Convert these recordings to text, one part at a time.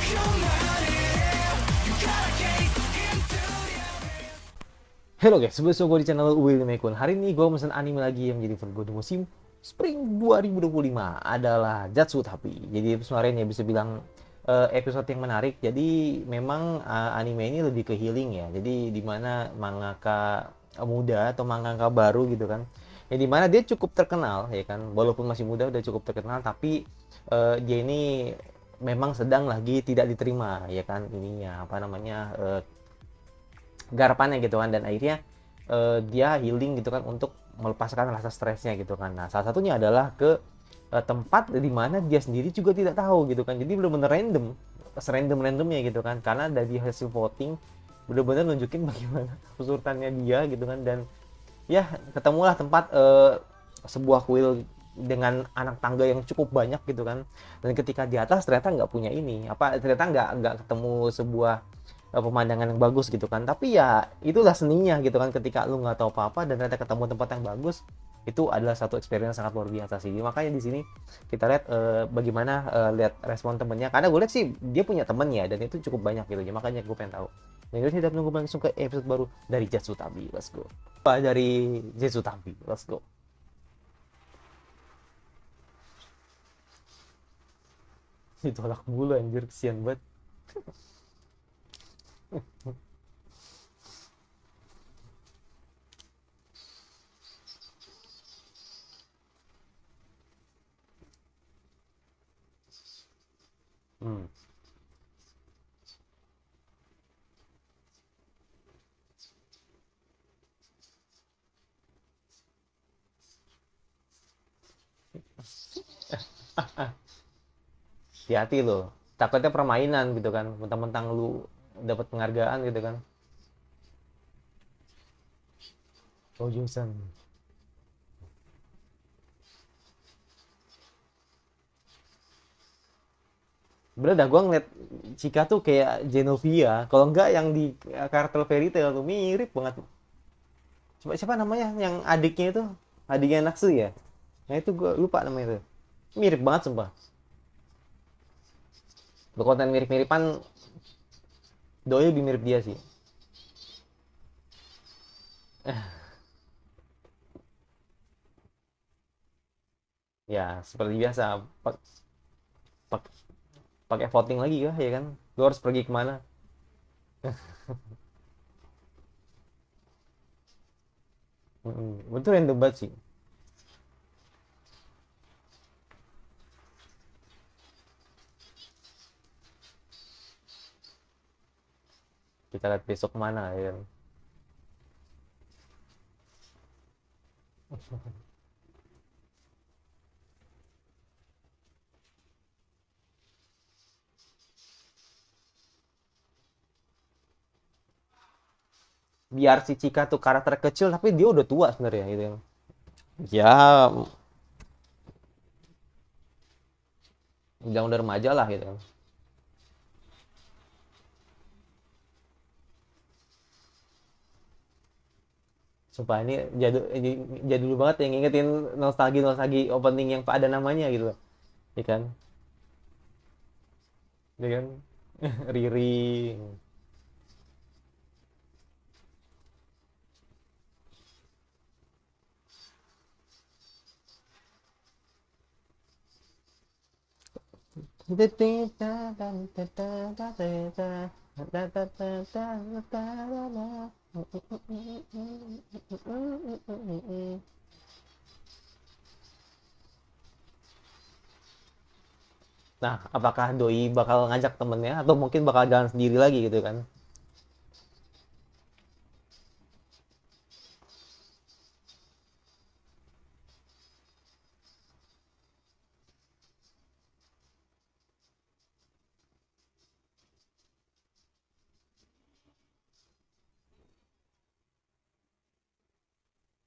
Halo guys, sebelum gue di channel Will Mekun. Hari ini gue mesen anime lagi yang jadi favorit musim Spring 2025 adalah Jatsu Tapi. Jadi kemarin ya bisa bilang episode yang menarik. Jadi memang anime ini lebih ke healing ya. Jadi dimana mangaka muda atau mangaka baru gitu kan. Ya dimana dia cukup terkenal ya kan. Walaupun masih muda udah cukup terkenal, tapi dia ini memang sedang lagi tidak diterima ya kan ininya apa namanya garapannya gitu kan, dan akhirnya dia healing gitu kan untuk melepaskan rasa stresnya gitu kan. Nah, salah satunya adalah ke tempat di mana dia sendiri juga tidak tahu gitu kan. Jadi benar-benar random, serandom-randomnya gitu kan. Karena dari hasil voting benar-benar nunjukin bagaimana kesulitannya dia gitu kan, dan ya ketemulah tempat sebuah kuil dengan anak tangga yang cukup banyak gitu kan. Dan ketika di atas ternyata nggak punya ini apa, ternyata nggak ketemu sebuah pemandangan yang bagus gitu kan, tapi ya itulah seninya gitu kan, ketika lu nggak tahu apa-apa dan ternyata ketemu tempat yang bagus, itu adalah satu experience sangat luar biasa sih. Makanya di sini kita lihat bagaimana lihat respon temennya, karena gue lihat sih dia punya temen ya, dan itu cukup banyak gitu ya, makanya gue pengen tahu. Nah, ini tidak menunggu langsung ke episode baru dari Jatsu Tabi, let's go. Dari Jatsu Tabi, let's go. Ditolak mulu anjir, kesian banget. Hmm. Hati-hati loh, takutnya permainan gitu kan, mentang-mentang lu dapat penghargaan gitu kan. Oh, jurusan. Bener dah, gue ngeliat Cika tuh kayak Genovia. Kalau enggak yang di karakter Fairy Tail tuh mirip banget. Coba siapa namanya yang adiknya itu? Adiknya Naksu ya? Nah itu gue lupa namanya itu. Mirip banget sumpah. Berkonten mirip-miripan, Doi lebih mirip dia sih. Ya seperti biasa. Pak- pak- Pakai voting lagi ya kan? Lu harus pergi kemana? Betul, random banget sih. Kita lihat besok kemana ya kan? Biar si Cika tuh karakter kecil, tapi dia udah tua sebenarnya gitu kan. Ya, jangan udah remaja lah gitu kan. Sumpah ini jadul banget, yang ngingetin nostalgia nostalgia opening yang ada namanya gitu loh. Iya kan? Iya kan? Riri. Nah, apakah Doi bakal ngajak temennya atau mungkin bakal jalan sendiri lagi gitu kan?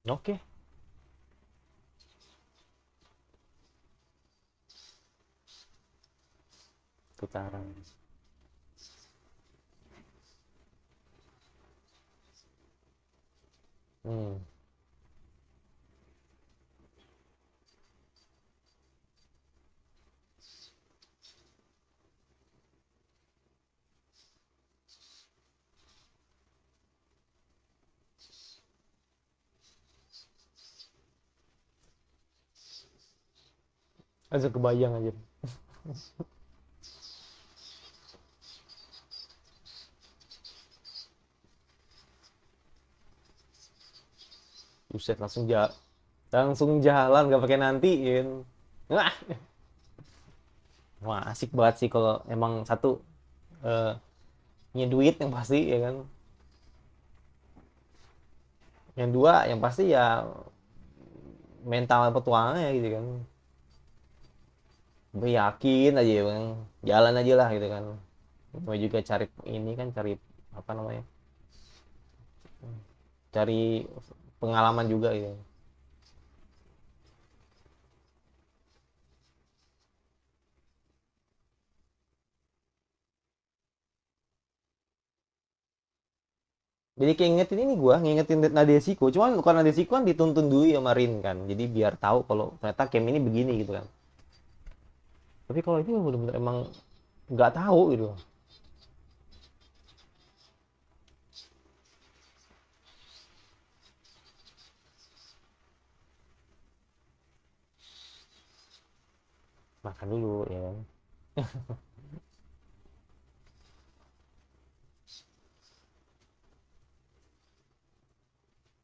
Oke, putaran. Hmm. Langsung kebayang aja. Buset, langsung jalan gak pakai nantiin. Wah, wah asik banget sih kalau emang satu eh, punya duit yang pasti ya kan. Yang dua yang pasti ya mental petualangan ya gitu kan. Gue yakin aja ya bang, jalan aja lah gitu kan. Gue juga cari ini kan, cari apa namanya, cari pengalaman juga gitu. Jadi keingetin ini gua, ngingetin Nadia Siko. Cuman bukan Nadia Siko kan dituntun dulu ya Marin kan. Jadi biar tahu kalau ternyata camp ini begini gitu kan. Tapi kalau itu bener-bener emang nggak tahu gitu. Makan dulu ya kan.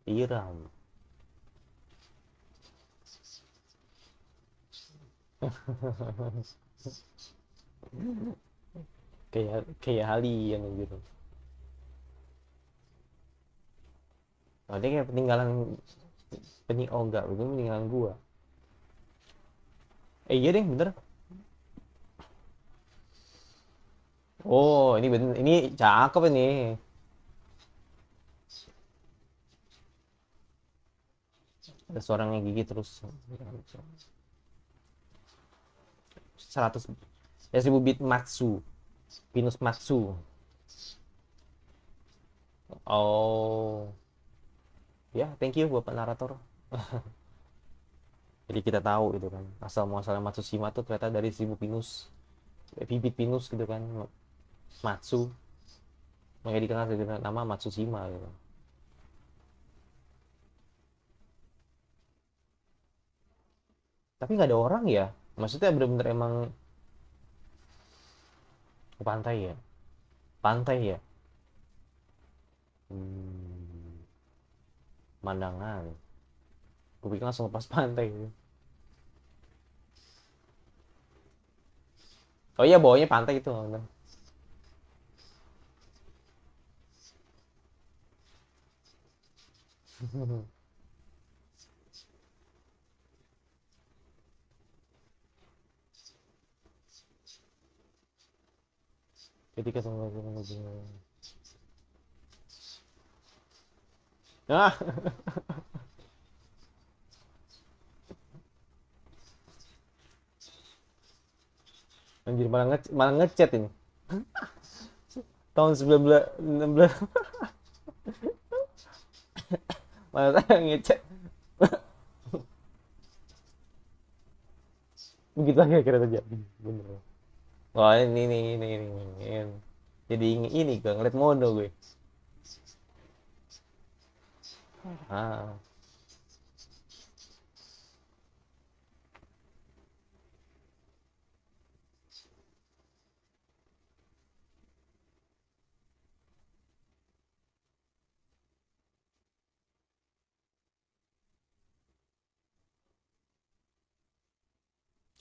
Tiram. Kayak kayak alien gitu. Oh, dia kayak peninggalan oh enggak, itu peninggalan gua. Iya deh, bener. Oh, ini bener, ini cakep ini. Ada suaranya gigi terus. 100 ya 1000 bit Matsu. Pinus Matsu. Oh, ya, thank you Bapak narator. Jadi kita tahu itu kan, asal muasalnya Matsushima tuh ternyata dari 1000 pinus, bibit pinus gitu kan, Matsu. Makanya dikenal dengan nama Matsushima gitu. Tapi nggak ada orang ya. Maksudnya bener-bener emang ke pantai ya. Pantai ya. Hmm, pemandangan. Gue pikir langsung lepas pantai gitu. Oh iya, bawahnya pantai itu. Jadi ketemu lagi. Ah, anjir, malah ngechat ini. Tahun 1916 malah saya ngechat. Begitu lagi kira terjadi. Bener. Wah, ini. Jadi ini gue ngeliat mono gue. Ah,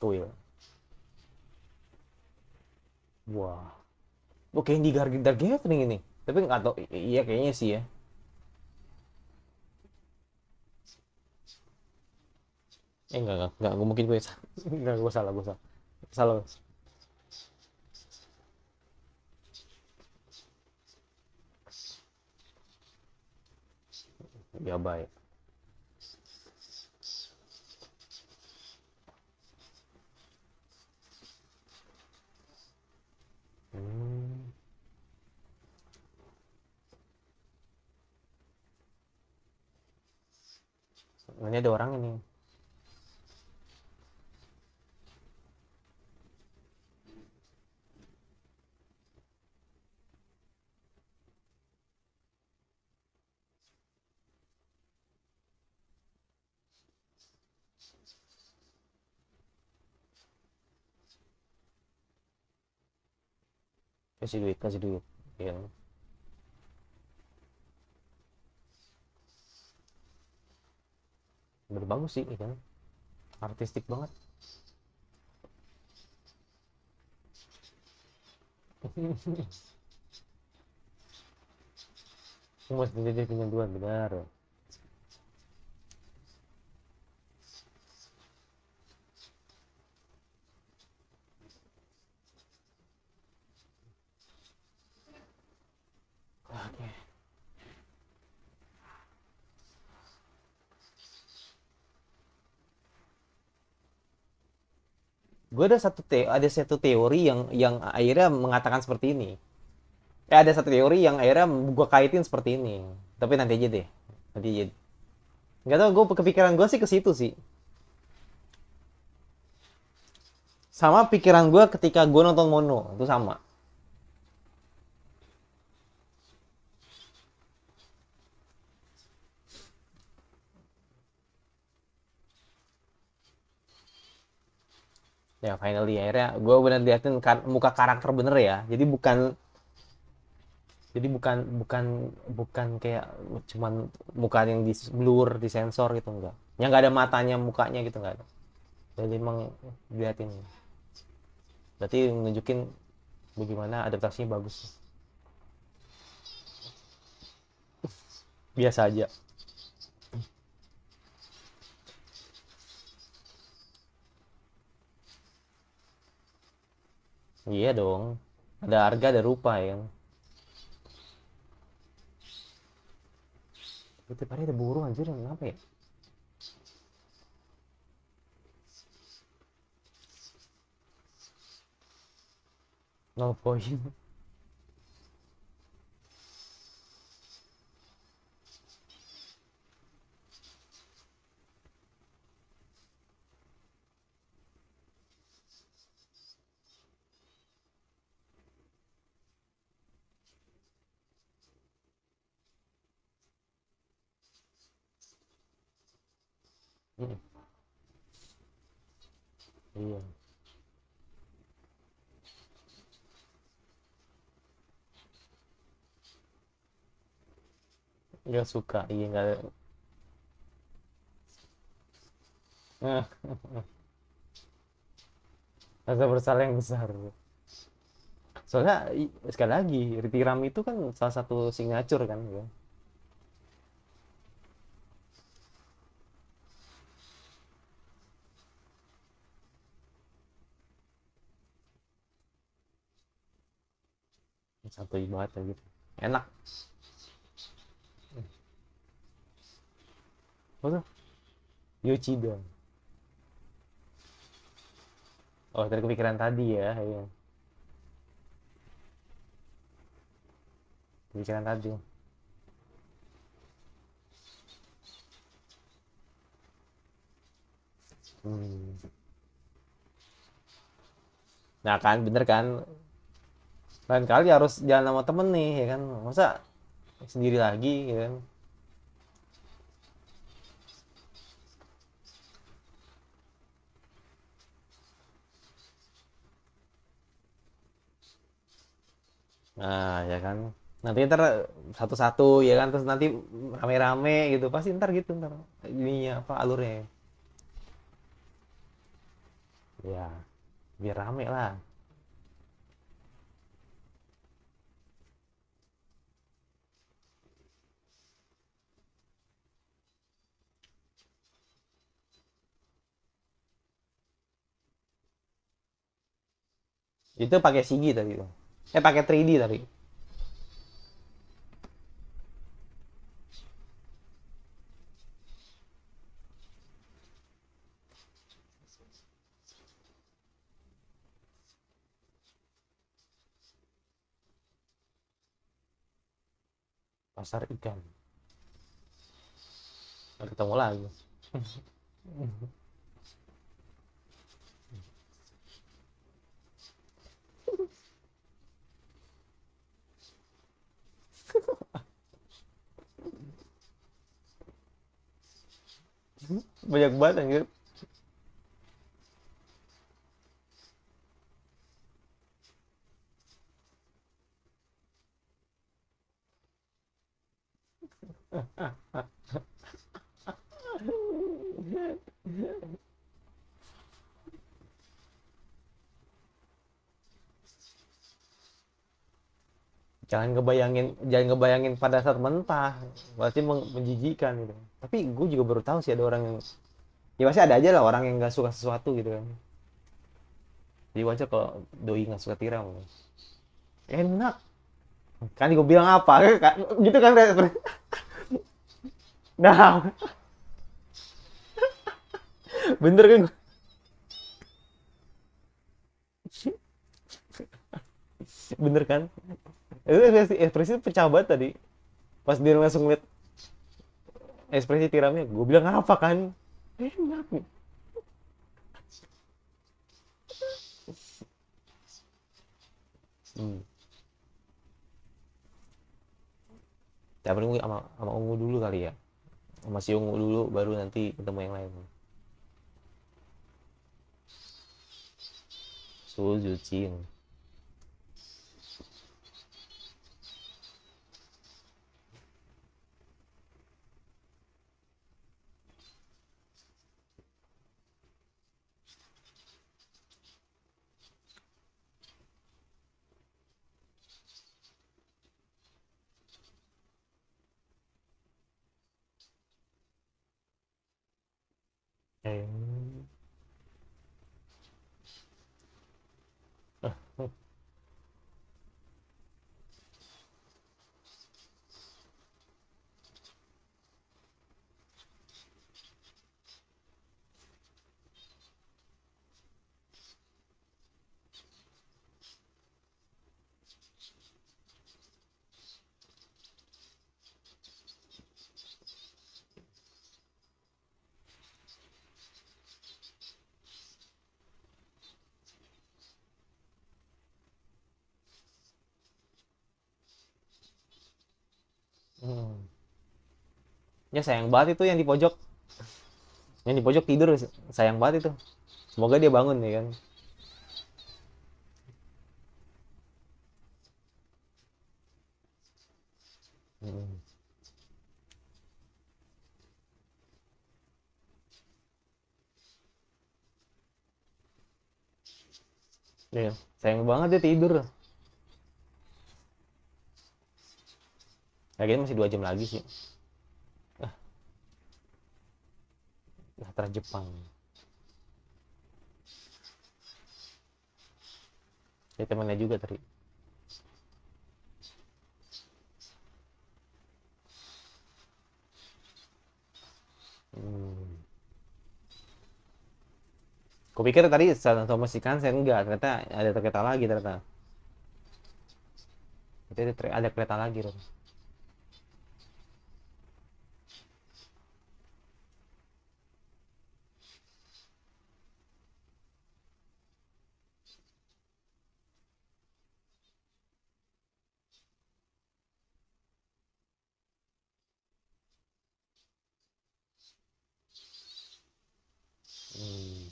tuh ya. Wah. Oke, yang di Dark Gathering ini. Tapi nggak tahu, iya kayaknya sih ya. Enggak, mungkin gue salah. Enggak, gue salah. Salah. Ya baik. Hmm. Ini ada orang ini. kasih duit ya. Bener bagus sih ya kan, artistik banget. Mas jadi punya dua benar. Oke. Gue ada satu teori yang akhirnya mengatakan seperti ini. Ada satu teori yang akhirnya gue kaitin seperti ini. Tapi nanti aja deh. Nanti aja. Gak tau, gue kepikiran gue sih ke situ sih. Sama pikiran gue ketika gue nonton Mono itu sama. Ya finally akhirnya gue bener liatin muka karakter bener ya. Jadi bukan bukan bukan kayak cuman muka yang di blur, di sensor gitu, enggak. Yang nggak ada matanya mukanya gitu, enggak ada. Jadi emang diliatin. Berarti nunjukin bagaimana adaptasinya bagus. Biasa aja. Iya dong. Ada harga ada rupa ya. Itu hari ada burung anjir, kenapa ya? No point. Iya. Nggak suka, iya nggak. Nah, rasa bersalah yang besar. Soalnya sekali lagi Tiram itu kan salah satu signature kan ya. Satu banget ya gitu. Enak. Oh tuh, Yoshida. Oh, tadi kepikiran tadi ya, iya. Kepikiran tadi. Hmm. Nah kan, bener kan? Lain kali harus jalan sama temen nih, ya kan? Masa sendiri lagi, ya kan? Nah, ya kan? Nanti ntar satu-satu, ya kan? Terus nanti rame-rame gitu. Pasti ntar gitu, ntar. Ininya, apa, alurnya. Ya, biar rame lah. Itu pakai CG tadi tuh. Pakai 3D tadi. Pasar ikan. Nggak ketemu lagi. Banyak banget anjir. Jangan ngebayangin pada saat mentah, pasti menjijikan gitu. Tapi gue juga baru tahu sih ada orang yang, ya pasti ada aja lah orang yang nggak suka sesuatu gitu kan. Jadi wajar kalau doi nggak suka tiram. Enak kan, gue bilang apa gitu kan. Nah, bener kan. Bener kan, itu ekspresi pecah banget tadi pas dia langsung lihat ekspresi tiramnya. Gue bilang apa kan, enak. hmm. Ya paling sama ungu dulu kali ya, sama si ungu dulu baru nanti ketemu yang lain. Sujudin. eh. Hmm. Ya sayang banget itu yang di pojok tidur, sayang banget itu. Semoga dia bangun ya kan. Hmm. Iya, sayang banget dia tidur. Kayaknya masih 2 jam lagi sih. Nah, Jepang. Ya temannya juga tadi. Hmm. Kupikir tadi sama si Kansen, enggak, ternyata ada kereta lagi ternyata. Itu ada kereta lagi ternyata. Hmm.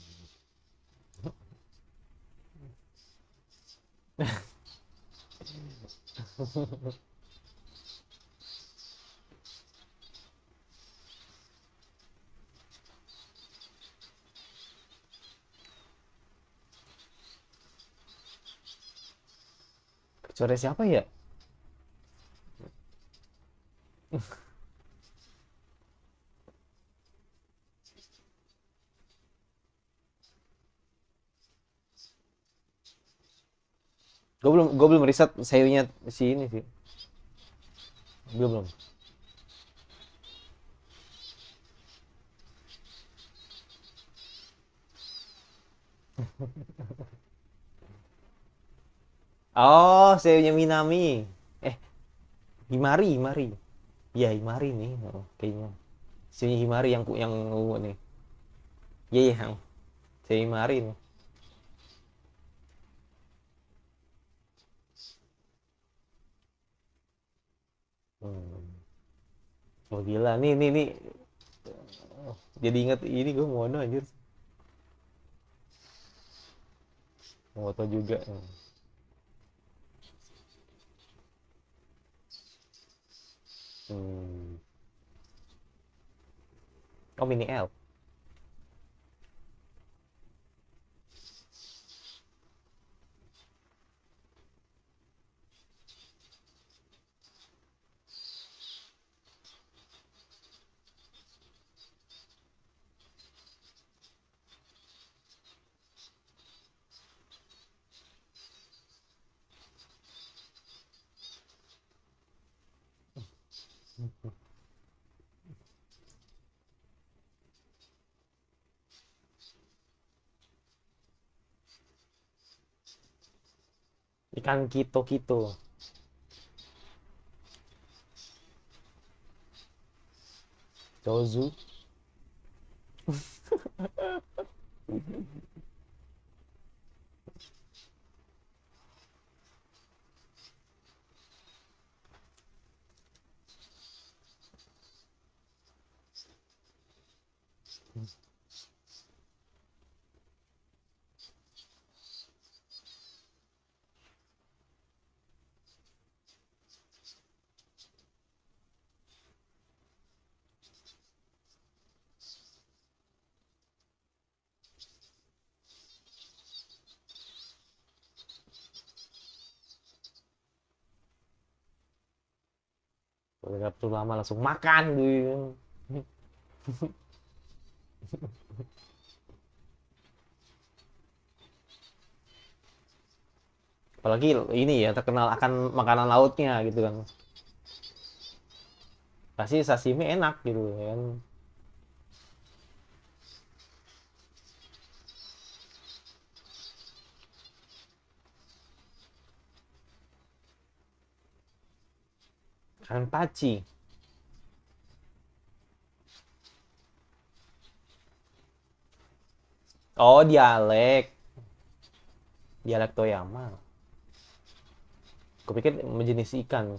Suara siapa ya? Gue belum riset sayunya si ini sih. Belum. Oh, sayunya Minami. Eh, Himari. Iya, Himari nih. Oh, kayaknya. Sayunya Himari yang ungu nih. Iya, iya, sayunya Himari nih. Hmm. Oh gila, nih. Jadi inget ini gue mono anjir. Moto juga. Hmm. Oh, mini elf. Ikan kito-kito. Tozu. Udah perlu lama langsung makan gitu. Apalagi ini ya terkenal akan makanan lautnya gitu kan. Pasti sashimi enak gitu kan. Kan paci. Oh, dialek. Dialek Toyama. Kupikir menjenis ikan.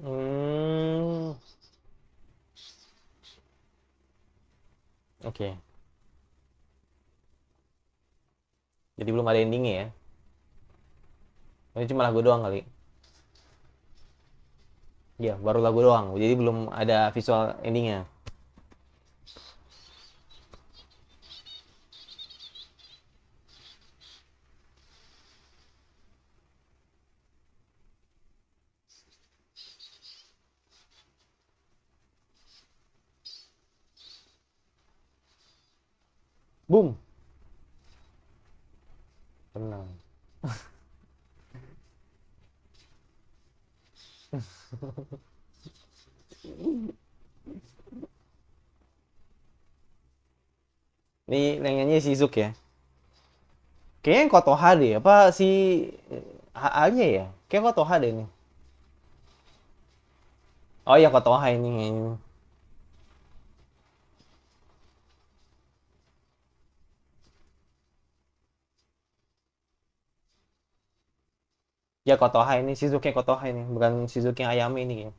Hmm, oke. Jadi belum ada endingnya ya. Ini cuma lagu doang kali. Iya, baru lagu doang. Jadi belum ada visual endingnya. Boom. Tenang. Ini yang nyanyi Shizuke ya. Kayaknya Kotoha deh. Apa si HA-nya ya? Kayak Kotoha deh ini. Oh iya, Kotoha ini. Ya Kotoha ini. Shizuke Kotoha ini. Bukan Shizuke Ayame ini kayaknya.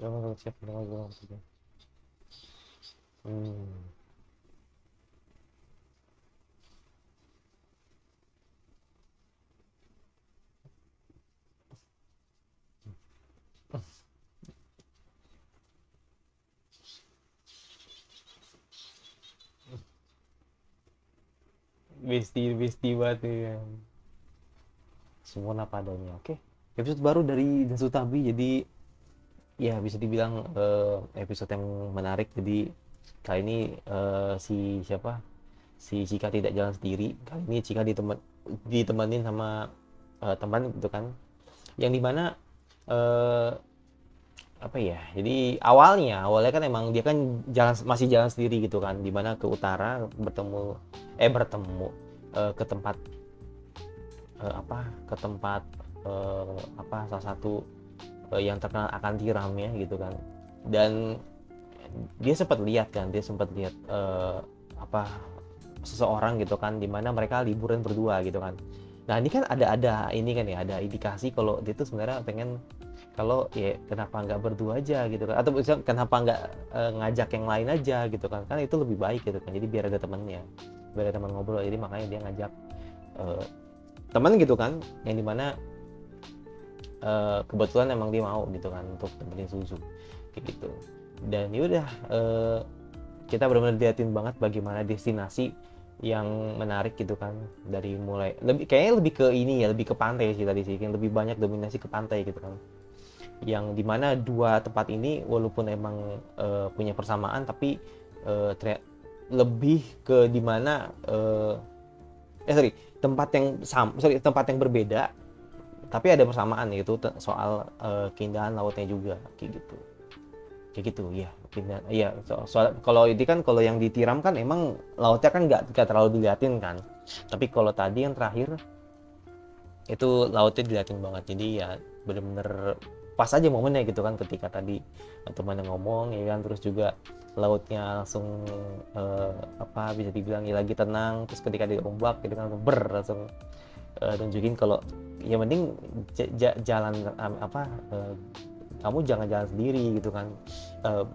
Oh, siap. Hmm. Besti banget ya. Semua apa adanya. Oke. Episode baru dari Densu Tabi. Jadi ya bisa dibilang episode yang menarik. Jadi kali ini si siapa? Si Cika tidak jalan sendiri. Kali ini Cika ditemenin sama teman gitu kan. Yang dimana eh apa ya, jadi awalnya kan emang dia kan masih jalan sendiri gitu kan, dimana ke utara bertemu ke tempat ke tempat salah satu yang terkenal akan tiramnya gitu kan. Dan dia sempat lihat apa seseorang gitu kan, dimana mereka liburan berdua gitu kan. Nah ini kan ada ini kan ya, ada indikasi kalau dia tuh sebenarnya pengen, kalau ya kenapa nggak berdua aja gitu kan, atau misalnya kenapa nggak ngajak yang lain aja gitu kan, kan itu lebih baik gitu kan, jadi biar ada temennya, biar ada teman ngobrol, jadi makanya dia ngajak teman gitu kan, yang dimana kebetulan emang dia mau gitu kan untuk temenin Suzu kayak gitu. Dan yaudah kita benar-benar liatin banget bagaimana destinasi yang menarik gitu kan, dari mulai kayaknya lebih ke ini ya, lebih ke pantai sih tadi sih, yang lebih banyak dominasi ke pantai gitu kan, yang dimana dua tempat ini walaupun emang punya persamaan, tapi lebih ke dimana tempat yang berbeda tapi ada persamaan, yaitu soal keindahan lautnya juga kayak gitu ya. Iya, soal kalau ini kan, kalau yang ditiram kan emang lautnya kan nggak terlalu diliatin kan, tapi kalau tadi yang terakhir itu lautnya diliatin banget, jadi ya bener-bener pas aja momennya gitu kan, ketika tadi teman yang ngomong ya kan, terus juga lautnya langsung bisa dibilang ya lagi tenang, terus ketika di ombak gitu kan langsung tunjukin kalau ya mending jalan kamu jangan jalan sendiri gitu kan,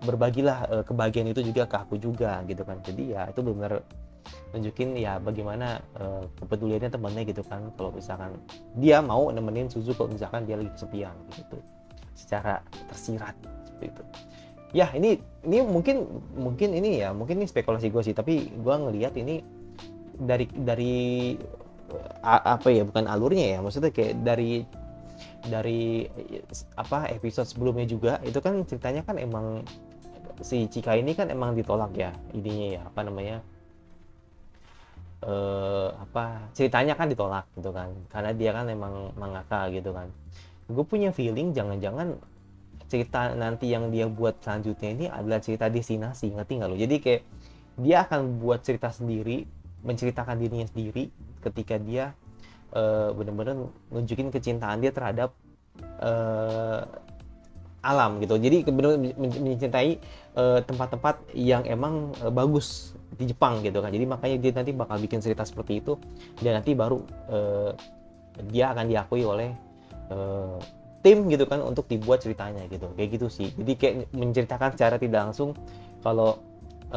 berbagilah kebahagiaan itu juga ke aku juga gitu kan. Jadi ya itu benar nunjukin ya bagaimana kepeduliannya temennya gitu kan, kalau misalkan dia mau nemenin Suzu kalau misalkan dia lagi kesepian gitu, secara tersirat seperti itu. Ya mungkin ini spekulasi gue sih, tapi gue ngelihat ini dari bukan alurnya ya, maksudnya kayak dari episode sebelumnya juga, itu kan ceritanya kan emang si Chika ini kan emang ditolak ya idenya ya, ceritanya kan ditolak gitu kan, karena dia kan emang mangaka gitu kan. Gue punya feeling jangan-jangan cerita nanti yang dia buat selanjutnya ini adalah cerita destinasi, ngerti nggak lo? Jadi kayak dia akan buat cerita sendiri, menceritakan dirinya sendiri ketika dia benar-benar nunjukin kecintaan dia terhadap alam gitu. Jadi benar-benar mencintai tempat-tempat yang emang bagus di Jepang gitu kan. Jadi makanya dia nanti bakal bikin cerita seperti itu, dan nanti baru dia akan diakui oleh tim gitu kan untuk dibuat ceritanya gitu. Kayak gitu sih. Jadi kayak menceritakan secara tidak langsung kalau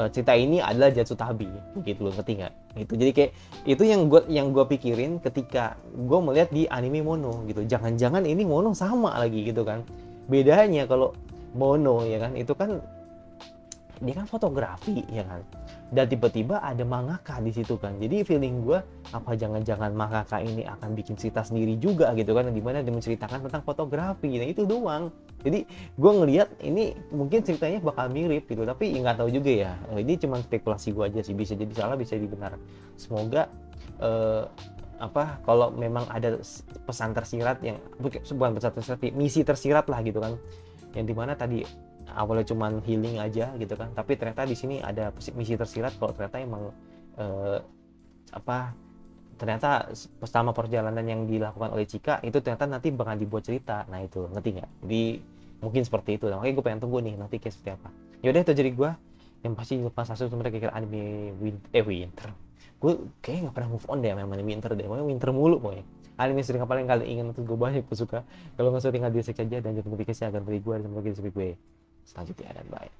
cerita ini adalah Jatsutabi gitu loh, ngerti nggak? Gitu. Jadi kayak itu yang gue pikirin ketika gue melihat di anime Mono gitu. Jangan-jangan ini Mono sama lagi gitu kan. Bedanya kalau Mono ya kan, itu kan dia kan fotografi ya kan, dan tiba-tiba ada mangaka di situ kan. Jadi feeling gue, apa jangan-jangan mangaka ini akan bikin cerita sendiri juga gitu kan, dimana dia menceritakan tentang fotografi. Nah itu doang. Jadi gue ngelihat ini mungkin ceritanya bakal mirip gitu, tapi nggak tahu juga ya. Ini cuma spekulasi gue aja sih, bisa jadi salah bisa jadi benar. Semoga kalau memang ada pesan tersirat yang bukan pesan tersirat, misi tersirat lah gitu kan, yang dimana tadi awalnya cuman healing aja gitu kan, tapi ternyata di sini ada misi tersirat, kalau ternyata emang ternyata selama perjalanan yang dilakukan oleh Chika itu ternyata nanti bakal dibuat cerita. Nah itu, ngerti nggak? Jadi mungkin seperti itu. Nah, makanya gue pengen tunggu nih nanti kayak seperti apa. Yaudah itu jadi gue yang pasti lepas Asus sebenarnya kira anime Winter. Gue kayaknya nggak pernah move on deh sama anime Winter deh. Pokoknya Winter mulu pokoknya. Anime sering paling kalian ingin untuk gue bahas, gue suka. Kalau nggak suka tinggal di like aja dan jangan lupa notifikasi agar beri gue dan semoga jadi gue selanjutnya, dan bye.